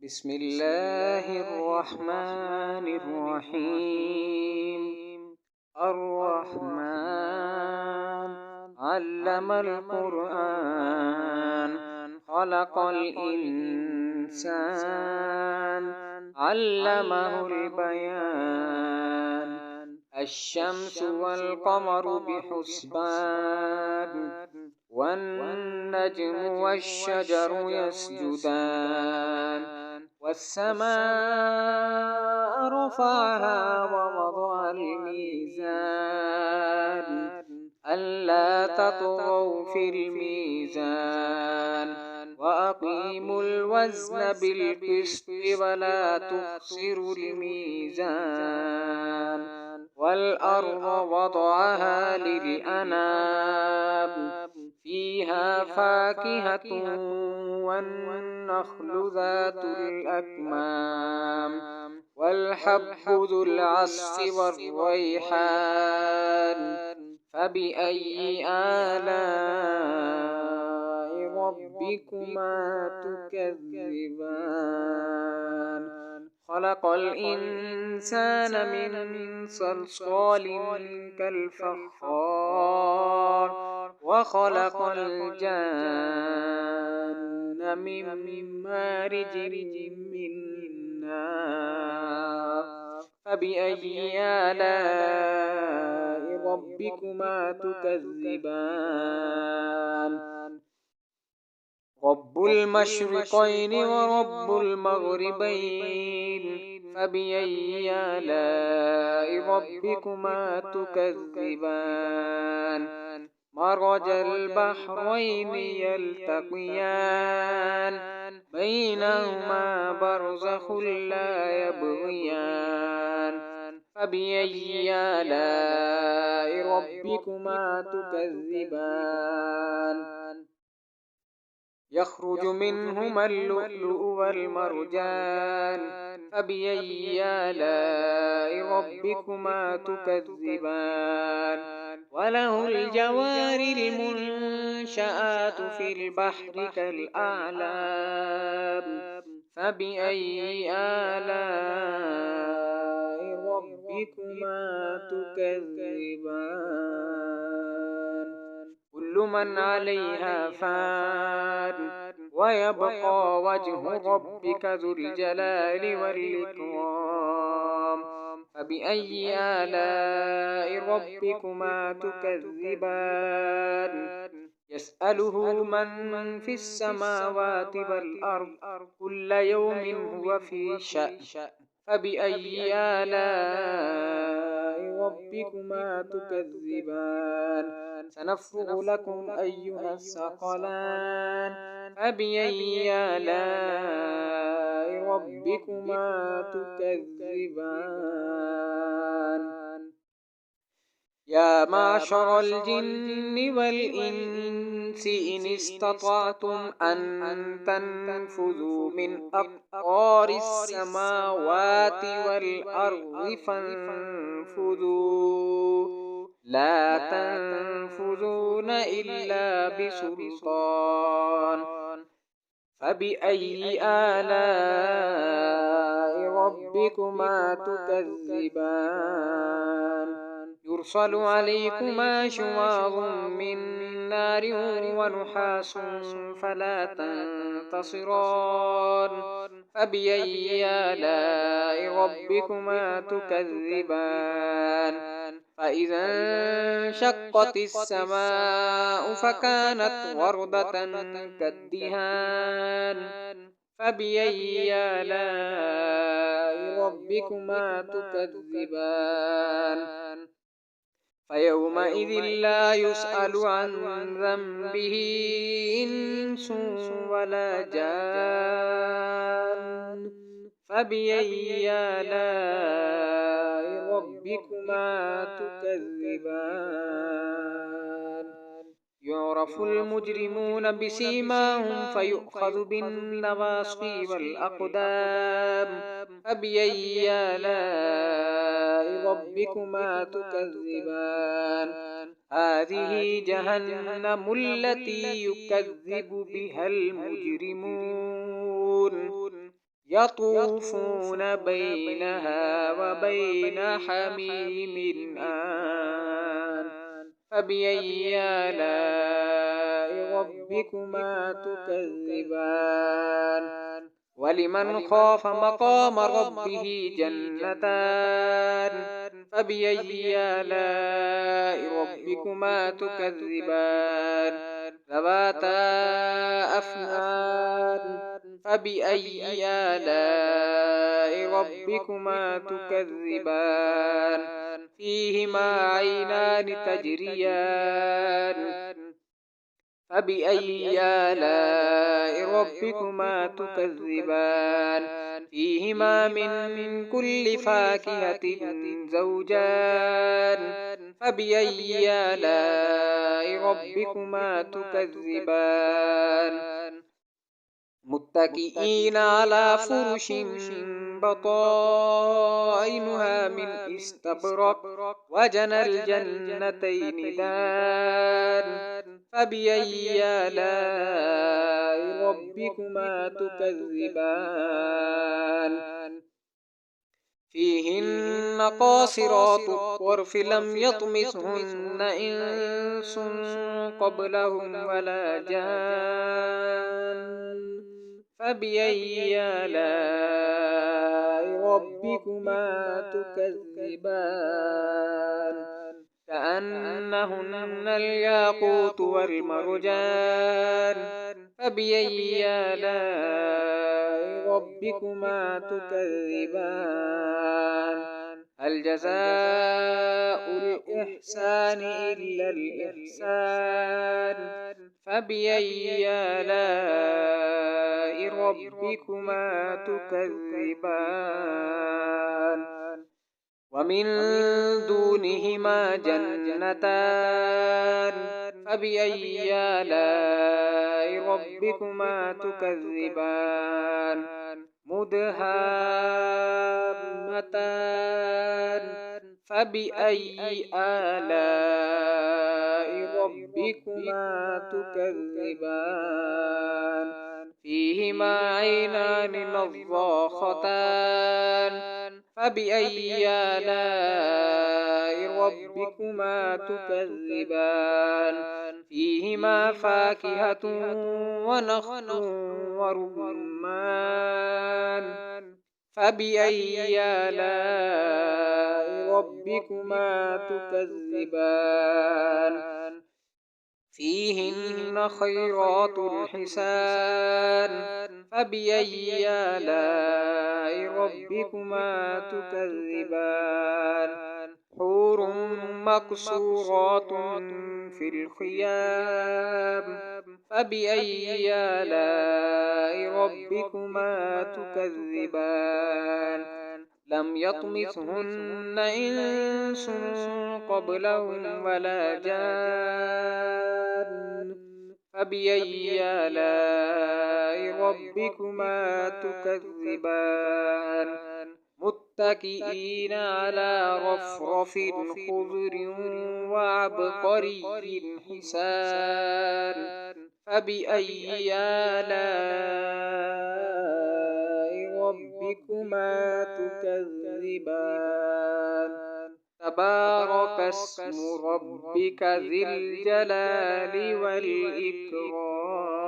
بسم الله الرحمن الرحيم. الرحمن علم القرآن، خلق الإنسان، علمه البيان. الشمس والقمر بحسبان، والنجم والشجر يسجدان. والسماء رفعها ووضع الميزان، ألا تطغوا في الميزان. وأقيموا الوزن بالقسط ولا تخسروا الميزان. والأرض وضعها للأنام، فيها فاكهة والنخل ذات الأكمام، والحب ذو العصف والريحان. فبأي آلاء ربكما تكذبان؟ خلق الإنسان من صلصال كالفخار، وخلق الجان من مارج من نار. فبأي آلاء ربكما تكذبان؟ رب المشرقين ورب المغربين، فبأي آلاء ربكما تكذبان؟ مرج البحرين يلتقيان، بينهما برزخ لا يبغيان. فبأي آلاء ربكما تكذبان؟ يخرج منهما اللؤلؤ والمرجان، فبأي آلاء ربكما تكذبان؟ وله الجوار المنشآت في البحر كالأعلام، فبأي آلاء ربكما تكذبان؟ كل من عليها فان، ويبقى وجه ربك ذو الجلال والإكرام. فبأي آلاء ربكما تكذبان؟ يسأله من في السماوات والأرض، كل يوم هو في شأن. فبأي آلاء ربكما تكذبان؟ سنفرغ لكم أيها الثقلان. فبأي آلاء ربكما تكذبان؟ يا معشر الجن والإنس إن استطعتم أن تنفذوا من أقطار السماوات والأرض فانفذوا، لا تنفذون إلا بسلطان. فبأي آلاء ربكما تكذبان؟ يرسل عليكما شواظ من نار ونحاس فلا تنتصران. فبأي آلاء ربكما تكذبان؟ فإذا انشقت السماء فكانت وردة كالدهان. فبأي آلاء ربكما تكذبان؟ فيومئذ لا يسأل عن ذنبه إنس ولا جان. فبأي آلاء ربكما تكذبان؟ يعرف المجرمون بسيماهم فيؤخذ بالنواصي والأقدام. فبأي آلاء ربكما تكذبان؟ هذه جهنم التي يكذب بها المجرمون. يطوفون بينها وبين حميم آن فبأي آلاء ربكما تكذبان ولمن خاف مقام ربه جنتان فبأي آلاء ربكما تكذبان ذواتا أفنان فبأي آلاء ربكما تكذبان فيهما عينان تجريان فبأي آلاء ربكما تكذبان فيهما من كل فاكهة زوجان فبأي آلاء ربكما تكذبان متكئين على فرش بطائنها من استبرق وجنى الجنتين دان فبأي آلاء ربكما تكذبان فيهن قاصرات الطرف لم يطمثهن إنس قبلهم ولا جان فبأي آلاء ربكما تكذبان كأنهن الياقوت والمرجان فبأي آلاء ربكما تكذبان هل جزاء الإحسان إلا الإحسان فبأي آلاء ربكما تكذبان ومن دونهما جنتان فبأي آلاء ربكما تكذبان مدهامتان فبأي آلاء ربكما تكذبان فيهما عينان نضاختان فبأي آلاء ربكما تكذبان فيهما فاكهة ونخل ورمان فبأي آلاء ربكما تكذبان فيهن خيرات حسان فبأي آلاء ربكما تكذبان حور مقصورات في الخيام فبأي آلاء ربكما تكذبان لم يطمثهن إنس قبلهم ولا جان فبأي آلاء ربكما تكذبان متكئين على رفرف خضر وعبقري حسان فبأي آلاء ربكما تكذبان تبارك اسم ربك ذي الجلال والإكرام